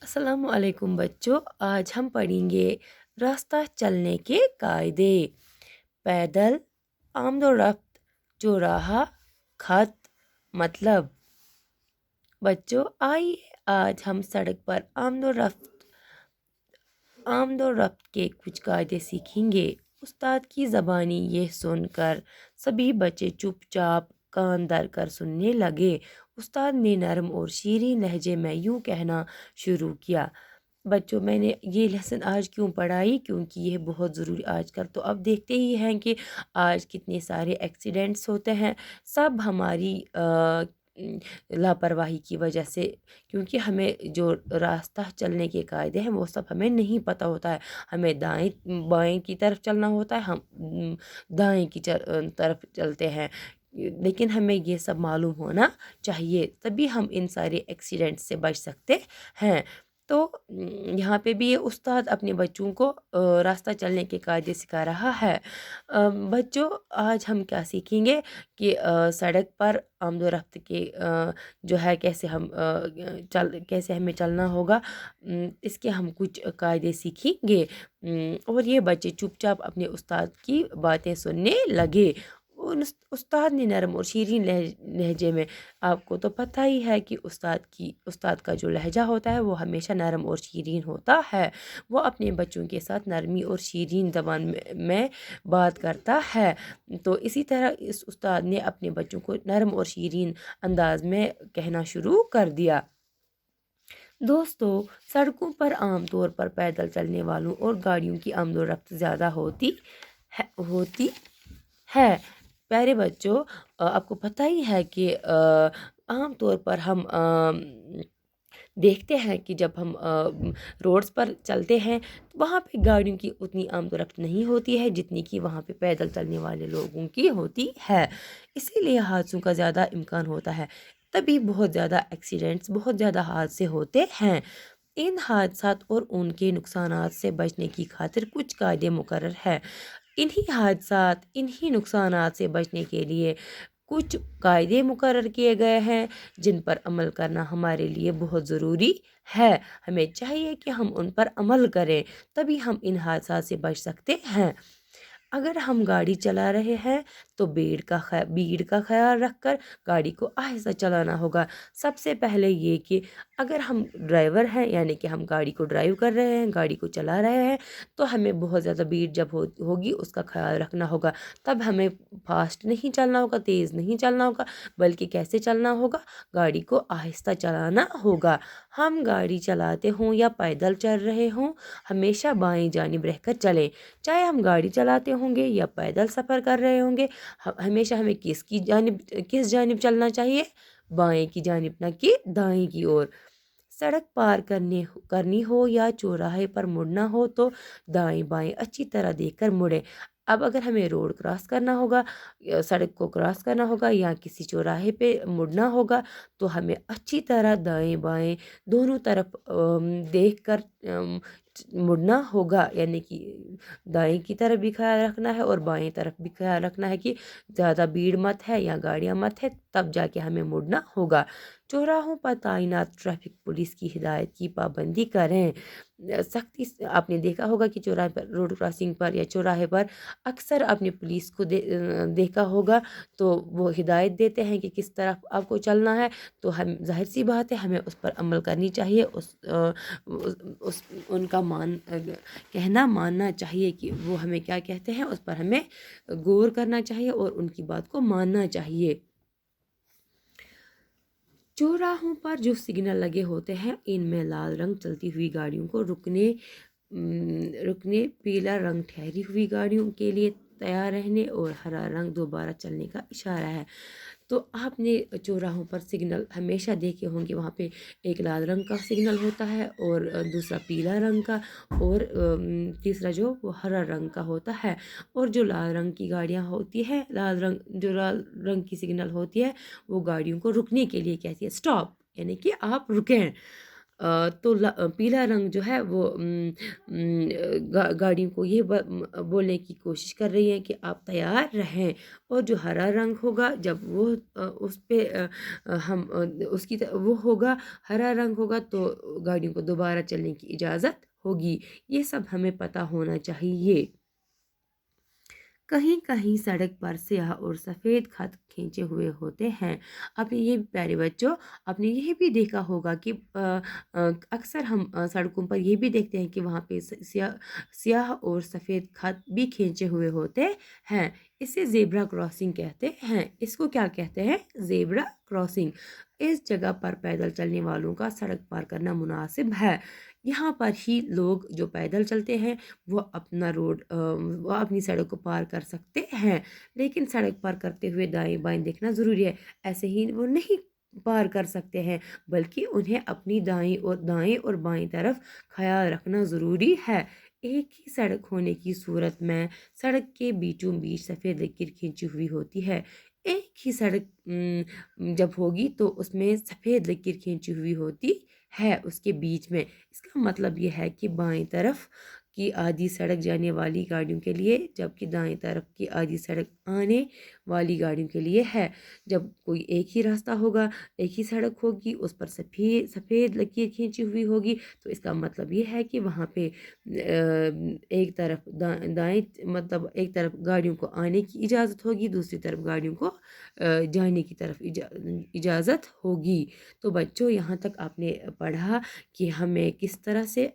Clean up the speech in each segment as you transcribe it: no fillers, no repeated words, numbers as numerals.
السلام علیکم بچوں، آج ہم پڑھیں گے راستہ چلنے کے قاعدے۔ پیدل، آمد و رفت، چوراہا، خط، مطلب۔ بچوں آئیے آج ہم سڑک پر آمد و رفت کے کچھ قاعدے سیکھیں گے۔ استاد کی زبانی یہ سن کر سبھی بچے چپ چاپ کان دھر کر سننے لگے۔ استاد نے نرم اور شیریں لہجے میں یوں کہنا شروع کیا۔ بچوں میں نے یہ لیسن آج کیوں پڑھائی کیونکہ یہ بہت ضروری آج کل تو اب دیکھتے ہی ہیں کہ آج کتنے سارے ایکسیڈنٹس ہوتے ہیں، سب ہماری لاپرواہی کی وجہ سے، کیونکہ ہمیں جو راستہ چلنے کے قاعدے ہیں وہ سب ہمیں نہیں پتہ ہوتا ہے۔ ہمیں دائیں بائیں کی طرف چلنا ہوتا ہے، ہم دائیں کی طرف چلتے ہیں، لیکن ہمیں یہ سب معلوم ہونا چاہیے، تبھی ہم ان سارے ایکسیڈنٹ سے بچ سکتے ہیں۔ تو یہاں پہ بھی یہ استاد اپنے بچوں کو راستہ چلنے کے قاعدے سکھا رہا ہے۔ بچوں آج ہم کیا سیکھیں گے کہ سڑک پر آمد و رفت کے جو ہے کیسے ہمیں چلنا ہوگا، اس کے ہم کچھ قاعدے سیکھیں گے۔ اور یہ بچے چپ چاپ اپنے استاد کی باتیں سننے لگے۔ استاد نے نرم اور شیریں لہجے میں، آپ کو تو پتہ ہی ہے کہ استاد کا جو لہجہ ہوتا ہے وہ ہمیشہ نرم اور شیریں ہوتا ہے، وہ اپنے بچوں کے ساتھ نرمی اور شیریں زبان میں بات کرتا ہے۔ تو اسی طرح اس استاد نے اپنے بچوں کو نرم اور شیریں انداز میں کہنا شروع کر دیا۔ دوستو، سڑکوں پر عام طور پر پیدل چلنے والوں اور گاڑیوں کی آمد و رفت زیادہ ہوتی ہے۔ پیارے بچوں، آپ کو پتہ ہی ہے کہ عام طور پر ہم دیکھتے ہیں کہ جب ہم روڈز پر چلتے ہیں وہاں پہ گاڑیوں کی اتنی آمد و رفت نہیں ہوتی ہے جتنی کہ وہاں پہ پیدل چلنے والے لوگوں کی ہوتی ہے، اسی لیے حادثوں کا زیادہ امکان ہوتا ہے، تبھی بہت زیادہ ایکسیڈنٹس، بہت زیادہ حادثے ہوتے ہیں۔ ان حادثات اور ان کے نقصانات سے بچنے کی خاطر کچھ قاعدے مقرر ہیں۔ انہی نقصانات سے بچنے کے لیے کچھ قاعدے مقرر کیے گئے ہیں جن پر عمل کرنا ہمارے لیے بہت ضروری ہے۔ ہمیں چاہیے کہ ہم ان پر عمل کریں، تبھی ہم ان حادثات سے بچ سکتے ہیں۔ اگر ہم گاڑی چلا رہے ہیں تو بیڑ کا خیال رکھ کر گاڑی کو آہستہ چلانا ہوگا۔ سب سے پہلے یہ کہ اگر ہم ڈرائیور ہیں، یعنی کہ ہم گاڑی کو ڈرائیو کر رہے ہیں، گاڑی کو چلا رہے ہیں، تو ہمیں بہت زیادہ بیڑ جب ہوگی اس کا خیال رکھنا ہوگا، تب ہمیں فاسٹ نہیں چلنا ہوگا، تیز نہیں چلنا ہوگا، بلکہ کیسے چلنا ہوگا، گاڑی کو آہستہ چلانا ہوگا۔ ہم گاڑی چلاتے ہوں یا پیدل چل رہے ہوں، ہمیشہ بائیں جانب رہ کر چلیں، چاہے ہم گاڑی چلاتے ہوں گے یا پیدل سفر کر رہے ہوں گے، ہمیشہ ہمیں کس جانب چلنا چاہیے؟ بائیں کی جانب، نہ کہ دائیں کی اور۔ سڑک پار کرنی ہو یا چوراہے پر مڑنا ہو تو دائیں بائیں اچھی طرح دیکھ کر مڑیں۔ اب اگر ہمیں روڈ کراس کرنا ہوگا، سڑک کو کراس کرنا ہوگا یا کسی چوراہے پہ مڑنا ہوگا تو ہمیں اچھی طرح دائیں بائیں دونوں طرف دیکھ کر مڑنا ہوگا، یعنی کہ دائیں کی طرف بھی خیال رکھنا ہے اور بائیں طرف بھی خیال رکھنا ہے کہ زیادہ بھیڑ مت ہے یا گاڑیاں مت ہے، تب جا کے ہمیں مڑنا ہوگا۔ چوراہوں پر تعینات ٹریفک پولیس کی ہدایت کی پابندی کریں۔ سختی سے آپ نے دیکھا ہوگا کہ چوراہے پر، روڈ کراسنگ پر یا چوراہے پر اکثر اپنے پولیس کو دیکھا ہوگا تو وہ ہدایت دیتے ہیں کہ کس طرف آپ کو چلنا ہے، تو ہم ظاہر سی بات ہے ہمیں اس پر عمل کرنی چاہیے، ان کا کہنا ماننا چاہیے کہ وہ ہمیں کیا کہتے ہیں، اس پر ہمیں غور کرنا چاہیے اور ان کی بات کو ماننا چاہیے۔ چوراہوں پر جو سگنل لگے ہوتے ہیں ان میں لال رنگ چلتی ہوئی گاڑیوں کو رکنے، پیلا رنگ ٹھہری ہوئی گاڑیوں کے لیے تیار رہنے اور ہرا رنگ دوبارہ چلنے کا اشارہ ہے۔ تو آپ نے چوراہوں پر سگنل ہمیشہ دیکھے ہوں گے، وہاں پہ ایک لال رنگ کا سگنل ہوتا ہے اور دوسرا پیلا رنگ کا اور تیسرا جو وہ ہرا رنگ کا ہوتا ہے۔ اور جو لال رنگ کی گاڑیاں ہوتی ہے، لال رنگ کی سگنل ہوتی ہے، وہ گاڑیوں کو رکنے کے لیے کہتی ہے، اسٹاپ، یعنی کہ آپ رکیں۔ پیلا رنگ جو ہے وہ گاڑیوں کو یہ بولنے کی کوشش کر رہی ہے کہ آپ تیار رہیں، اور جو ہرا رنگ ہوگا جب وہ اس پہ ہم اس کی وہ ہوگا، ہرا رنگ ہوگا تو گاڑیوں کو دوبارہ چلنے کی اجازت ہوگی۔ یہ سب ہمیں پتہ ہونا چاہیے۔ کہیں کہیں سڑک پر سیاہ اور سفید خط کھینچے ہوئے ہوتے ہیں۔ آپ نے یہ پیارے بچوں، آپ نے یہ بھی دیکھا ہوگا کہ اکثر ہم سڑکوں پر یہ بھی دیکھتے ہیں کہ وہاں پہ سیاہ اور سفید خط بھی کھینچے ہوئے ہوتے ہیں۔ اسے زیبرا کراسنگ کہتے ہیں۔ اس کو کیا کہتے ہیں؟ Zebra crossing. اس جگہ پر پیدل چلنے والوں کا سڑک پار کرنا مناسب ہے۔ یہاں پر ہی لوگ جو پیدل چلتے ہیں وہ اپنی سڑک کو پار کر سکتے ہیں، لیکن سڑک پار کرتے ہوئے دائیں بائیں دیکھنا ضروری ہے۔ ایسے ہی وہ نہیں پار کر سکتے ہیں، بلکہ انہیں اپنی دائیں اور بائیں طرف خیال رکھنا ضروری ہے۔ ایک ہی سڑک ہونے کی صورت میں سڑک کے بیچوں بیچ سفید لکیر کھینچی ہوئی ہوتی ہے۔ ایک ہی سڑک جب ہوگی تو اس میں سفید لکیر کھینچی ہوئی ہوتی ہے اس کے بیچ میں۔ اس کا مطلب یہ ہے کہ بائیں طرف کی آدھی سڑک جانے والی گاڑیوں کے لیے، جبکہ دائیں طرف کی آدھی سڑک آنے والی گاڑیوں کے لیے ہے۔ جب کوئی ایک ہی راستہ ہوگا، ایک ہی سڑک ہوگی، اس پر سفید لکیر کھینچی ہوئی ہوگی، تو اس کا مطلب یہ ہے کہ وہاں پہ ایک طرف دائیں مطلب ایک طرف گاڑیوں کو آنے کی اجازت ہوگی، دوسری طرف گاڑیوں کو جانے کی طرف اجازت ہوگی۔ تو بچوں، یہاں تک آپ نے پڑھا کہ ہمیں کس طرح سے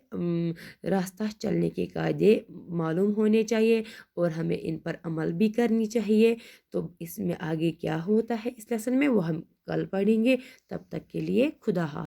راستہ چلنے کے قاعدے معلوم ہونے چاہیے اور ہمیں ان پر عمل بھی کرنی چاہیے۔ تو اس میں آگے کیا ہوتا ہے اس لیسن میں وہ ہم کل پڑھیں گے۔ تب تک کے لیے خدا حافظ۔